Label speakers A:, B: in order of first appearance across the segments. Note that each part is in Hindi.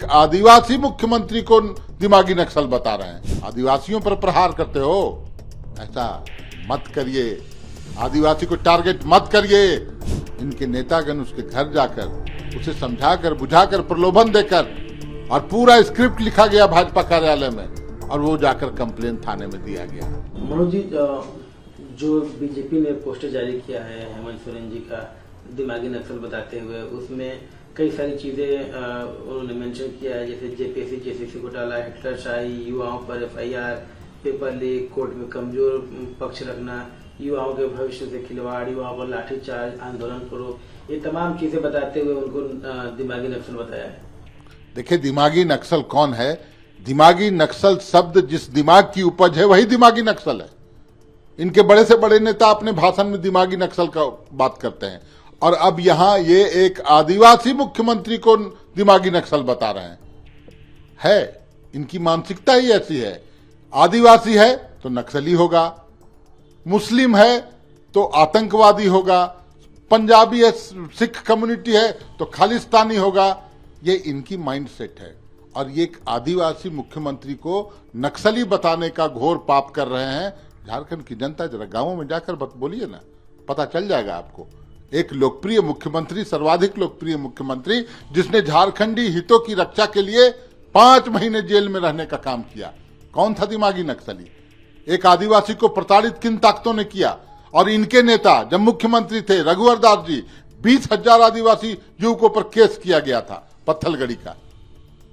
A: आदिवासी मुख्यमंत्री को दिमागी नक्सल बता रहे हैं। आदिवासियों पर प्रहार करते हो, ऐसा मत करिए। आदिवासी को टारगेट मत करिए। इनके नेतागण उसके घर जाकर उसे समझाकर बुझाकर प्रलोभन देकर और पूरा स्क्रिप्ट लिखा गया भाजपा कार्यालय में और वो जाकर कंप्लेन थाने में दिया गया।
B: मनोज जी, जो बीजेपी ने पोस्टर जारी किया है हेमंत सोरेन जी का दिमागी नक्सल बताते हुए, उसमें कई सारी चीजें उन्होंने मेंशन किया है, जैसे जेपीएससी घोटाला, हिटलरशाही, युवाओं पर एफआईआर, पेपर लीक, कोर्ट में कमजोर पक्ष रखना, युवाओं के भविष्य से खिलवाड़, युवाओं पर लाठीचार्ज, आंदोलन करो, ये तमाम चीजें बताते हुए उनको दिमागी नक्सल बताया है।
A: देखिए, दिमागी नक्सल कौन है? दिमागी नक्सल शब्द जिस दिमाग की उपज है वही दिमागी नक्सल है। इनके बड़े से बड़े नेता अपने भाषण में दिमागी नक्सल का बात करते हैं और अब यहां ये एक आदिवासी मुख्यमंत्री को दिमागी नक्सल बता रहे हैं। इनकी मानसिकता ही ऐसी है। आदिवासी है तो नक्सली होगा, मुस्लिम है तो आतंकवादी होगा, पंजाबी है, सिख कम्युनिटी है तो खालिस्तानी होगा। ये इनकी माइंडसेट है और ये एक आदिवासी मुख्यमंत्री को नक्सली बताने का घोर पाप कर रहे हैं। झारखंड की जनता जरा गांवों में जाकर बोलिए ना, पता चल जाएगा आपको। एक लोकप्रिय मुख्यमंत्री, सर्वाधिक लोकप्रिय मुख्यमंत्री, जिसने झारखंडी हितों की रक्षा के लिए 5 महीने जेल में रहने का काम किया, कौन था दिमागी नक्सली? एक आदिवासी को प्रताड़ित किन ताकतों ने किया? और इनके नेता जब मुख्यमंत्री थे रघुवर दास जी, 20,000 आदिवासी युवकों पर केस किया गया था पत्थलगड़ी का।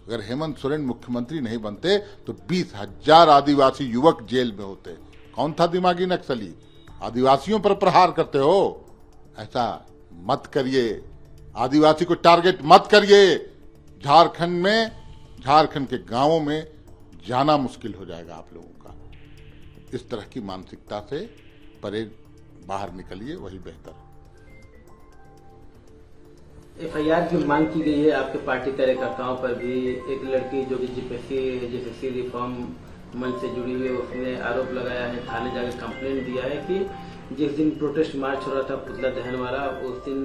A: अगर हेमंत सोरेन मुख्यमंत्री नहीं बनते तो 20,000 आदिवासी युवक जेल में होते। कौन था दिमागी नक्सली? आदिवासियों पर प्रहार करते हो, ऐसा मत करिए। आदिवासी को टारगेट मत करिए। झारखंड के गांवों में जाना मुश्किल हो जाएगा आप लोगों का। इस तरह की मानसिकता से परे बाहर निकलिए, वही बेहतर।
B: एफआईआर की मांग की गई है आपके पार्टी कार्यकर्ताओं पर भी। एक लड़की जो कि जेपीएससी रिफॉर्म मंच से जुड़ी हुई है, उसने आरोप लगाया है, थाने जाकर कंप्लेंट दिया है कि जिस दिन प्रोटेस्ट मार्च हो रहा था पुतला दहन वाला, उस दिन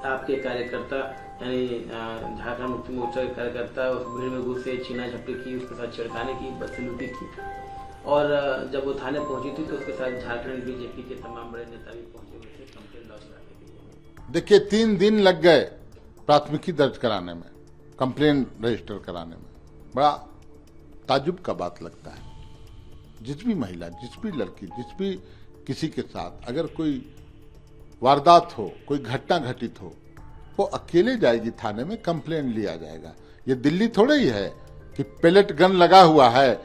B: आपके कार्यकर्ता यानी झारखंड मुक्ति मोर्चा के कार्यकर्ता उस भीड़ में घुसे, छीना झपटी की, उसके साथ छिड़काने की, बदसलूकी की। और जब वो थाने पहुंची थी तो उसके साथ झारखंड बीजेपी के तमाम बड़े नेता भी पहुंचे हुए थे कंप्लेंट लॉन्च करने के लिए।
A: देखिए, 3 दिन लग गए प्राथमिकी दर्ज कराने में, कंप्लेन रजिस्टर कराने में। बड़ा ताजुब का बात लगता है। जिस भी महिला, जिस भी लड़की, जिस भी किसी के साथ अगर कोई वारदात हो, कोई घटना घटित हो, वो अकेले जाएगी थाने में, कंप्लेन लिया जाएगा। ये दिल्ली थोड़े ही है कि पेलेट गन लगा हुआ है,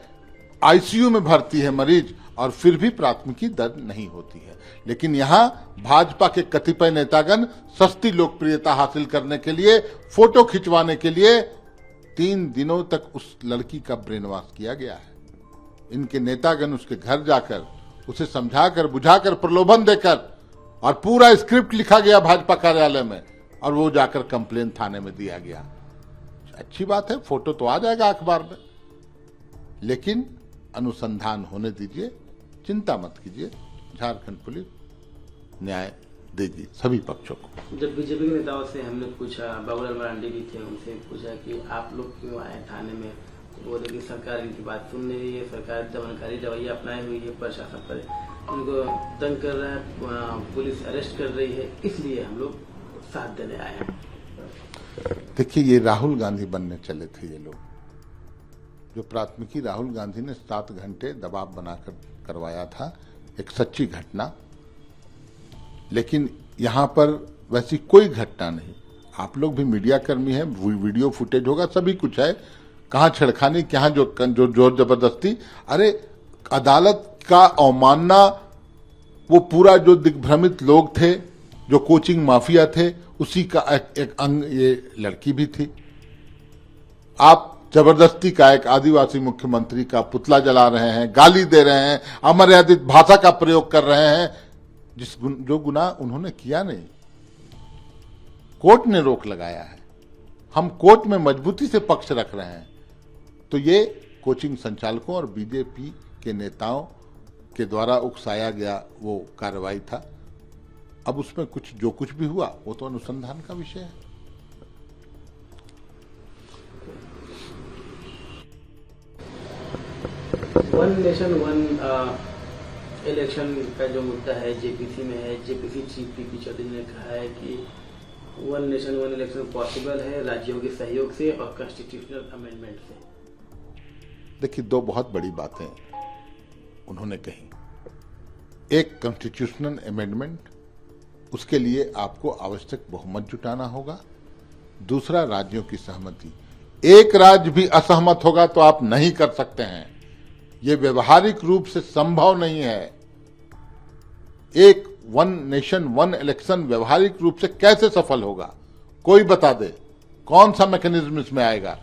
A: आईसीयू में भर्ती है मरीज और फिर भी प्राथमिकी दर्ज नहीं होती है। लेकिन यहां भाजपा के कतिपय नेतागण सस्ती लोकप्रियता हासिल करने के लिए, फोटो खिंचवाने के लिए 3 दिनों तक उस लड़की का ब्रेन वॉश किया गया है। इनके नेतागण उसके घर जाकर उसे समझाकर बुझाकर प्रलोभन देकर और पूरा स्क्रिप्ट लिखा गया भाजपा कार्यालय में और वो जाकर कंप्लेन थाने में दिया गया। अच्छी बात है, फोटो तो आ जाएगा अखबार में, लेकिन अनुसंधान होने दीजिए, चिंता मत कीजिए। झारखंड पुलिस न्याय देगी सभी पक्षों को।
B: जब बीजेपी के नेताओं से हमने पूछा, बाबूलाल मरांडी भी थे, उनसे पूछा कि आप लोग क्यों आए थाने में, तो बोले कि सरकार इनकी बात सुन नहीं रही है, सरकार दमनकारी रवैया अपनाई हुई है, प्रशासन पर उनको तंग कर रहा है, पुलिस अरेस्ट कर रही है, इसलिए हम लोग साथ देने आए हैं।
A: देखिए, ये राहुल गांधी बनने चले थे ये लोग। जो प्राथमिकी राहुल गांधी ने 7 घंटे दबाव बनाकर करवाया था, एक सच्ची घटना, लेकिन यहां पर वैसी कोई घटना नहीं। आप लोग भी मीडिया कर्मी हैं, वीडियो फुटेज होगा, सभी कुछ है। कहां छेड़खानी, कहां जो जोर जबरदस्ती। अरे अदालत का अवमानना, वो पूरा जो दिग्भ्रमित लोग थे, जो कोचिंग माफिया थे, उसी का एक अंग ये लड़की भी थी। आप जबरदस्ती का एक आदिवासी मुख्यमंत्री का पुतला जला रहे हैं, गाली दे रहे हैं, अमर्यादित भाषा का प्रयोग कर रहे हैं, जो गुनाह उन्होंने किया नहीं। कोर्ट ने रोक लगाया है, हम कोर्ट में मजबूती से पक्ष रख रहे हैं। तो ये कोचिंग संचालकों और बीजेपी के नेताओं के द्वारा उकसाया गया वो कार्रवाई था। अब उसमें जो कुछ भी हुआ वो तो अनुसंधान का विषय है।
B: वन नेशन वन इलेक्शन का जो मुद्दा है जेपीसी में है, जेपीसी चीफ पीपी चौधरी ने कहा है कि one nation one election possible है राज्यों के सहयोग से और कॉन्स्टिट्यूशनल अमेंडमेंट से।
A: देखिए, दो बहुत बड़ी बातें उन्होंने कही। एक, कॉन्स्टिट्यूशनल अमेंडमेंट, उसके लिए आपको आवश्यक बहुमत जुटाना होगा। दूसरा, राज्यों की सहमति। एक राज्य भी असहमत होगा तो आप नहीं कर सकते हैं, यह व्यवहारिक रूप से संभव नहीं है। एक वन नेशन वन इलेक्शन व्यवहारिक रूप से कैसे सफल होगा, कोई बता दे। कौन सा मैकेनिज्म इसमें आएगा?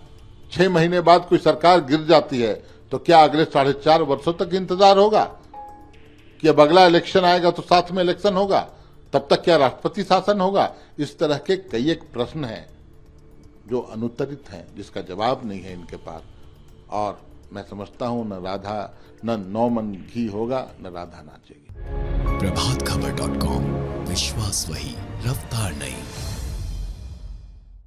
A: 6 महीने बाद कोई सरकार गिर जाती है तो क्या अगले 4.5 वर्षों तक इंतजार होगा कि अब अगला इलेक्शन आएगा तो साथ में इलेक्शन होगा? तब तक क्या राष्ट्रपति शासन होगा? इस तरह के कई एक प्रश्न हैं जो अनुत्तरित हैं, जिसका जवाब नहीं है इनके पास। और मैं समझता हूं न 9 मन घी होगा, न राधा नाचेगी।
C: प्रभातखबर.com, विश्वास वही, रफ्तार नहीं।